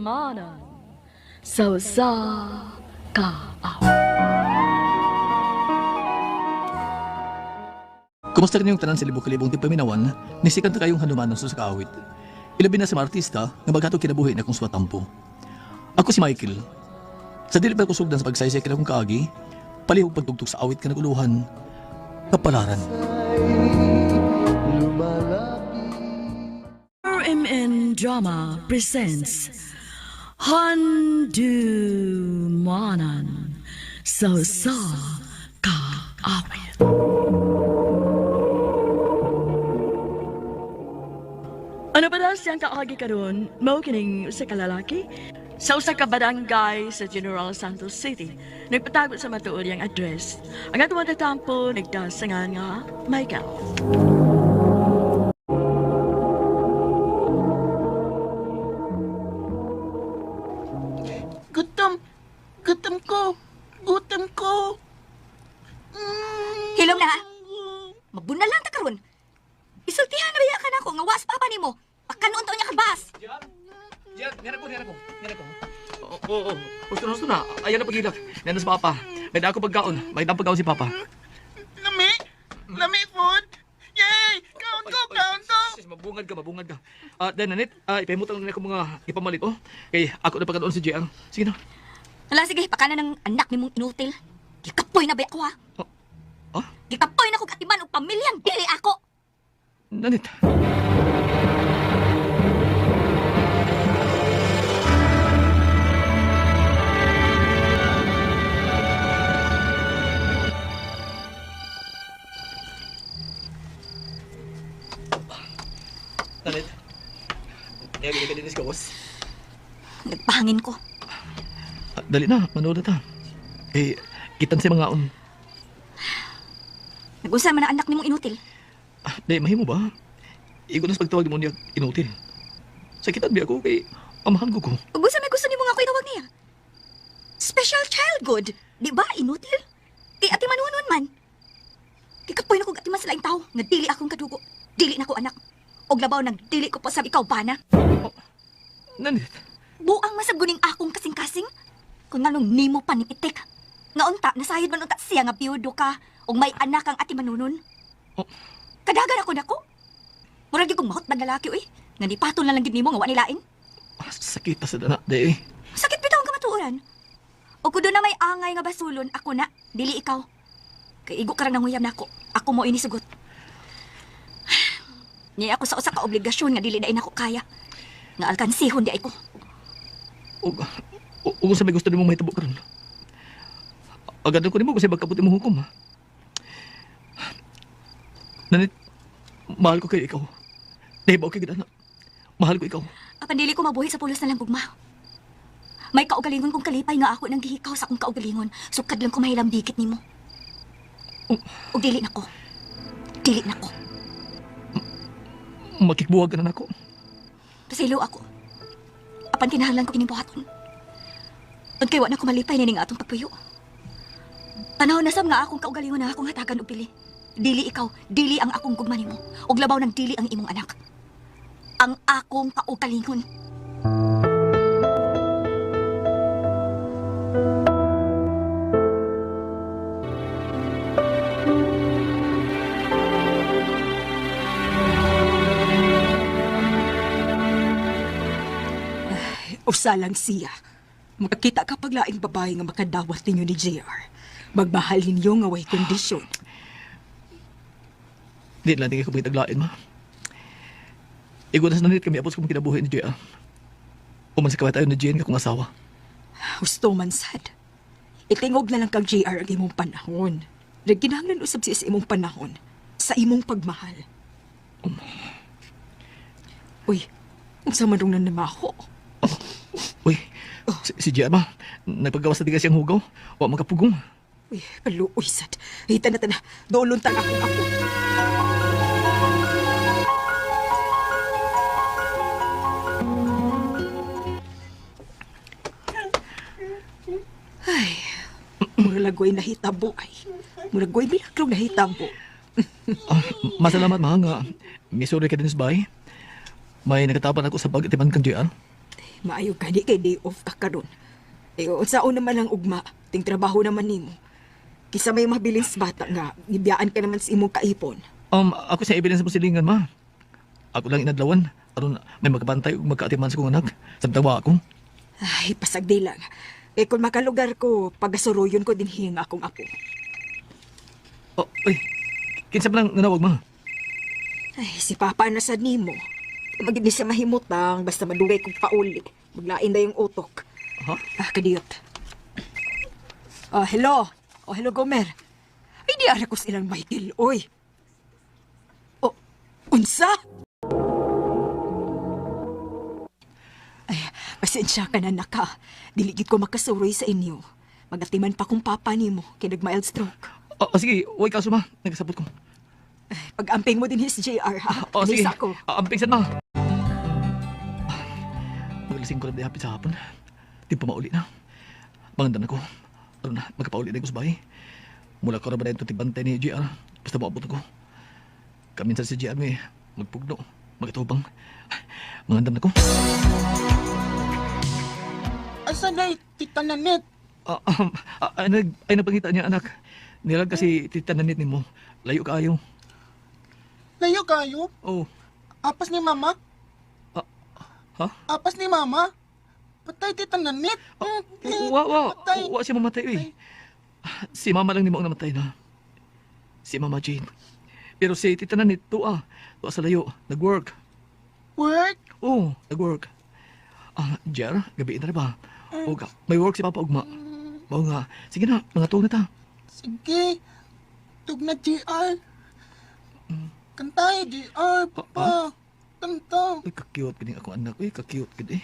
manan sa kaaw. Kumusta rin yung tanan sa libo-kalibong tipaminawan, nisikan ta kayong hanumanon sa kaawit. Ilabi na sa mga artista nga maghatong kinabuhi na kung swatampo. Ako si Michael. Sa dili pa ko sugdan sa pagsaysay kina kong kaagi, palihog pagtugtog sa awit ka naguluhan, kapalaran. RMN Drama presents Handumanan sa kaawit. Ano ba daw siyang kaagi karon? Mao kining sa kalalaki? Sa usa ka barangay sa General Santos City, nagpatago sa matuod yang address. Ang atong nagtampo, nagdasangan nga Michael. Gutom ko. Hilom na ha? Mabuna lang ta karon. Isultihan na biya ka na ako nga was papa nimo. Kanon to niya kabas. Diyan, nira ko. Oo. Gusto na. Ayan na pagilak. Nena sa papa. May ako pagkaon. May pagkaon si papa. Lami food. Yay! Kaon ko. Sis, mabungad ka. Then, Nanit, ipahimutang na ako mga ipamalit, oh. Kay ako na pagkanoon si JR. Sige na. Hala sige, pakana ng anak nimong inutil. Gikapoy na ba ako ha? Oh? Gikapoy na kong atiman o pamilyang dili ako. Nanit. Nanit. Niyagin ka din sa kawas. Nagpahangin ko. Dali na, manood na ta. Kitan si mga on. Nag-unsa man ang anak nimong inutil. Dahil mahimo ba? Igo na sa pagtawag mo niya inutil. Sakitan ba ako kay amahan ko ko. Ug unsa may gusto nimo nga ako itawag niya? Special child good. Di ba inutil? Kay ati manunon man. Gikapoy na kong atiman sa laing tao nga dili akong kadugo. Dili na ko anak. Og labaw nang dili ko pa sa ikaw bana. Nanit. Buang masagguning akong kasing-kasing. Kung nganong nimo panipitik. Nga unta, nasayod man unta siya nga biyudo ka. O may anak ang ati manunon. Oh. Kadagan ako nako. Murag di kong mahot na lalaki, uy. Nga di patol na lang gid nimo nga wa nilain. Sakita sa dana, day. Sakit bitaw ang kamatuoran. O kudo na may angay nga basulon, ako na, dili ikaw. Kay igo ka ra nanguyam nako. Ako mo ini sugot. Niya ako sa usa ka obligasyon nga dili na inako kaya. Nga alkansihon di ay ko. Ug sa may gusto nimo mahitabo karon. Agad ko nimo kasi magkaputi mo hukom, ha. Nanit, mahal ko kayo ikaw. Nahibaw kay gidana. Mahal ko ikaw. Apan dili ko mabuhi sa pulos na lang gugma. May kaugalingon kong kalipay nga ako nang gihikaw sa akong kaugalingon. Sukad lang ko mahilang bigit nimo. O dili nako. Dili nako. Makikbuwag na ako. Pasilo ako. Apan kinahanglan ko kining buhaton. Pag kay wa na ko malipay nining atong pagpuyo. Panahon na sam nga akong kaugalingon na akong hatagan og pili. Dili ikaw, dili ang akong gugma nimo. Og labaw ng dili ang imong anak. Ang akong kaugalingon. Usa lang siya. Makakita ka paglaing babae nga makadawat ninyo ni JR. Magmahal ninyo nga way kondisyon. Di lang tingin ko ba itaglain, ma. Igo na sa nanit kami apos kung kinabuhi ni JR. Uman sa kaway tayo ni Jane ka kong asawa. Gusto man sad. Itingog na lang kag JR ang imong panahon. Nagkinahanglan usab siya sa imong panahon. Sa imong pagmahal. Uy, unsa man rong nanamaho? Uy, si JR ba? Nagpagawas na tigas siyang hugaw. Wa magkapugong. Uy, kaluoy sad. Hita na. Doolon tan ako. Ay, muralagoy nahitabo ay. Muralagoy milagro nahitabo. Masalamat, ma, nga. Missouri ka din sa bahay. May nagatapan ako sa pag-atiman kang JR. Maayo ka di kay day off ka karon. Unsaon naman lang ugma, ting trabaho naman nimo. Kisa may mabilis bata nga, gibiyaan ka naman sa imong kaipon. Ako sa evidence mo silingan, ma. Ako lang inadlawan. Aron may magkabantay ug magkaatiman sa kong anak. Samtawa ako. Ay, pasagdi lang. Kung makalugar ko, pagasuruyon ko din hinga akong apo. Ay, kinsa ba lang nanawag, ma? Ay, si Papa na sa nimo. Magid ni siya mahimutang, basta madugay kong pauli. Maglain na yung utok. Ha? Kadiyot. Hello. Hello, Gomer. Ay, di ara ko silang Michael, oy. Unsa? Ay, pasensya ka na naka. Diligid ko makasuroy sa inyo. Magatiman pa kong papa nimo, kay nag-mild stroke. Sige, huwag kaso, ma. Nagsabot ko. Pag-amping mo din his JR, ha? Sige. Alisa ko. Amping sad, ma. Maglasing ko na di hapit sa hapon. Di pa mauli na. Mangandan ako. Ano na, magkapauli na ko sa bahay. Mula ko na ba na ito tibantay ni JR. Basta maabot ako. Kaminsan si JR may magpugno, magatubang. Mangandan ako. Asa na tita Nanit? Ay napangita niya, anak. Nilag kasi tita Nanit ni mo. Layo kaayo. Layo kayo? Oh. Apas ni mama? Ha? Apas ni mama? Patay tita Nanit? Patay. Wa si mamatay, eh. Si mama lang ni mo ang namatay na. Si Mama Jane. Pero si tita Nanit, tuwa sa layo. Nag-work. Work? Oo, nag-work. Jer, gabi na rin ba? O, may work si Papa Ugma. Oo nga. Sige na, mga tuwa na ta. Sige. Tug na GR. Kantay GR, papa. Kanta. Uy, ka-cute ka din ako, anak. Uy, ka-cute ka din.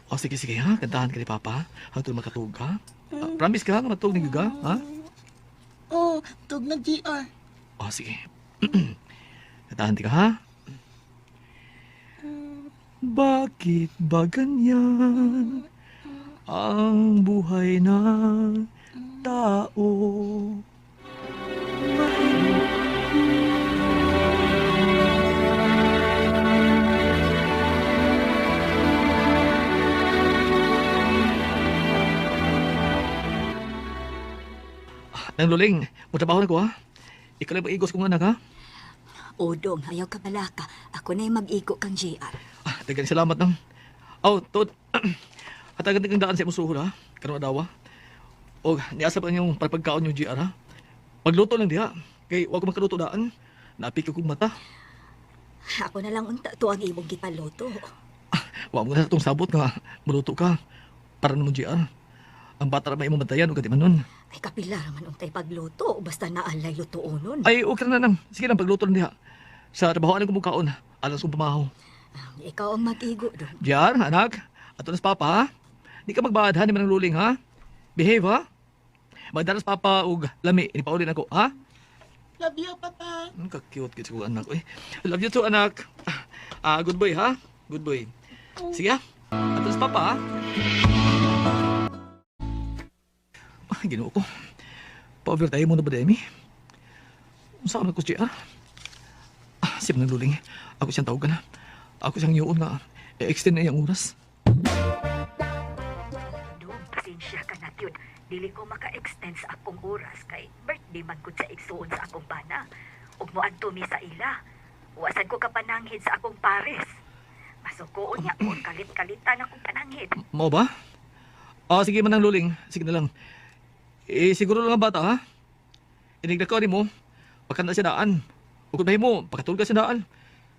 O, sige, ha. Kantahan ka ni Papa. Hangtod makatug ka. Promise ka nga matug ni Gaga, ha? Oh, tug na GR. O, sige. Kantahan ka, ha? Bakit ba ganyan ang buhay ng tao? Nang luling, magtrabaho na ko, ha? Ikaw lang mag-igos kong anak, ha? Odong, ayaw ka balaka. Ako na yung mag-igo kang JR. Dagan salamat nang. Tod. Hatagan kang daan sa imong suhol, ha? Karon adawa. O, niasa pa yung pagkaon yung GR, ha? Magluto lang diha. Kay wag ko makaluto daan. Napik ko kong mata. Ako na lang unta to ang imong gipaluto. Wa mo na itong sabot nga. Maluto ka. Para naman GR. Ang bata na may imong bantayan o kati man nun. Ay kapila naman untay pagluto. Basta naalay lutuonon. Ay, okay na nang. Sige lang, pagluto lang diha. Sa trabahoan ko mong kaon. Alas kong pamahaw. Ikaw ang mag-igo doon. GR, anak. Ato nas papa, ha? Di ka magbahad, ha? Di man ang luling, ha? Behave, ha? Magdalas papa ug lami. Inipaulin ako, ha? Love you, papa. Ka-cute kit ko anak. Uy. Love you too, anak. Good boy, ha? Good boy. Sige, ha? Ato nas papa, ha? Ginoo ko. Pa-overtime mo na ba, Demi? Saan ako siya? Sip ng luling. Ako siyang tawag ka na. Ako siyang yun nga. E-extend na yung oras. Doon, pasensya ka na yun. Dili ko maka-extend sa akong oras kay birthday man ko sa igsuon sa akong bana. Ug mo adto mi sa ila. Wasan ko kapananghid sa akong pares. Masukoon niya kung kalit-kalitan akong pananghid. Mo ba? Sige man ang luling. Sige na lang. Siguro lang ang bata, ha? Inigda ko mo. Pagkanda siya daan. Huwag na mo, pakatulog ka siya daan.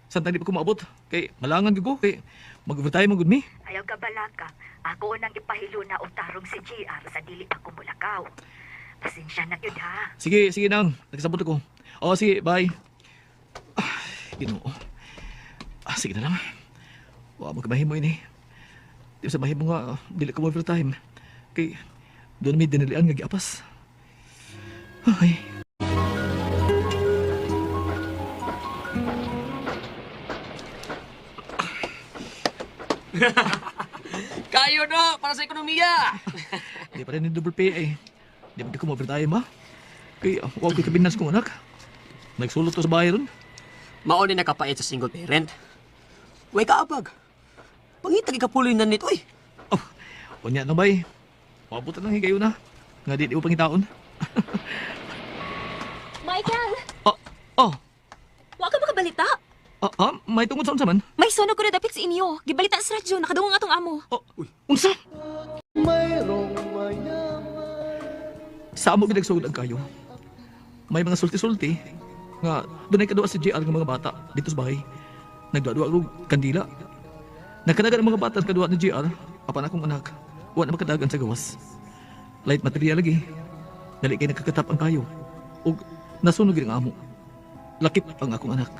Saan di pa ko maabot? Kay malangan ko. Kay mag-overtime mag me. Ayaw ka balaka. Ako nang ipahilo na utarong si JR sa dili pa ko mulakaw. Pasensya na yun ha. Sige nang. Nagkasabot ako. Sige, bye. Ginoo. Sige na lang. Huwag magkamahimo ini. Di sa mahimo nga, dili ka mo overtime. Kay doon may dinalian nga giapas. Ay. Kayo no, para sa ekonomiya. Di pa rin yung double pay eh. Di pa di ko ma-overtime, ha? Kaya huwag ko kabinas kong anak. Nagsulot to sa bahay ron. Mauni na kapait sa single parent. Way kaabag. Pangitag ikapuloy na nit, uy. Oh, unya na bay. Mabutan lang higayon na. Nga di mo pangitaon. Michael! Oh, oh. Wa ka makabalita? May tungkol sa unsa man? May sunog ko na dapit sa inyo. Gibalita sa radyo, nakadungong atong amo. Oh, unsa? Sa amo ginagsugod ang kayo. May mga sulti-sulti nga dunay kadua sa JR nga mga bata dito sa bahay. Nagdua-dua og kandila. Nagkadagan ang mga bata sa kadua ng JR, apan akong anak. Wa na makadagan sa gawas. Light material lagi. Dali kay nakakatap ang kayo. Ug nasunog ang amo. Lakip ang akong anak.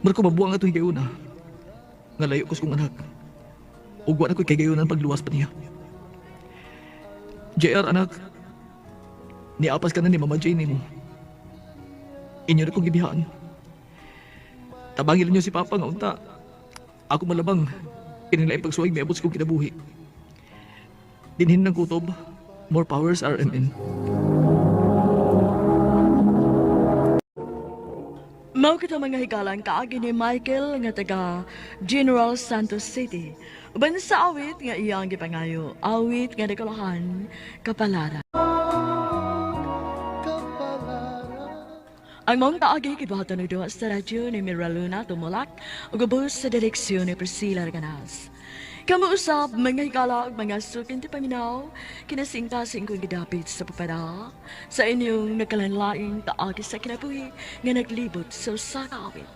Marko mabuang ato higayuna. Nga layo ko sa kong anak. Ug wa na ko'y kaygayonan pagluwas pa niya. JR anak, niapas ka na ni Mama Jane mo. Inyo na kong gibihaan. Tabangil niyo si Papa nga unta. Ako malabang, kinilay pagsuwag may abot sa kong kinabuhi. Dinhin ng kutob, more powers RMN. Mao kita mga higalang kaagi ni Michael nga taga General Santos City. Uban sa awit nga iyang gipangayo, awit nga nagkalahan kapalaran. Ang mong kaagi kibuhatan ng sa radyo ni Miraluna Tumulak ug ubos sa direksyon ni Priscilla Ganas. Kamuusap mga higala ug mga sukin ti paminaw kinasingtasing kong gidapit sa papada sa inyong nagkalanlaing kaagi sa kinabuhi nga naglibot sa usa ka awit.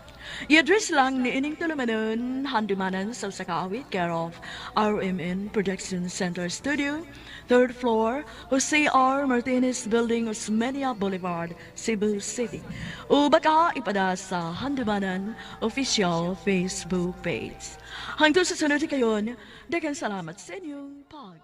I-address lang ni ining tulumanon handumanan sa usa ka awit care of RMN Production Center Studio, 3rd floor, Jose R. Martinez Building, Osmeña Boulevard, Cebu City. O baka ipada sa handumanan official Facebook page. Hangtod sa sunod kayon, daghang salamat sa inyong pag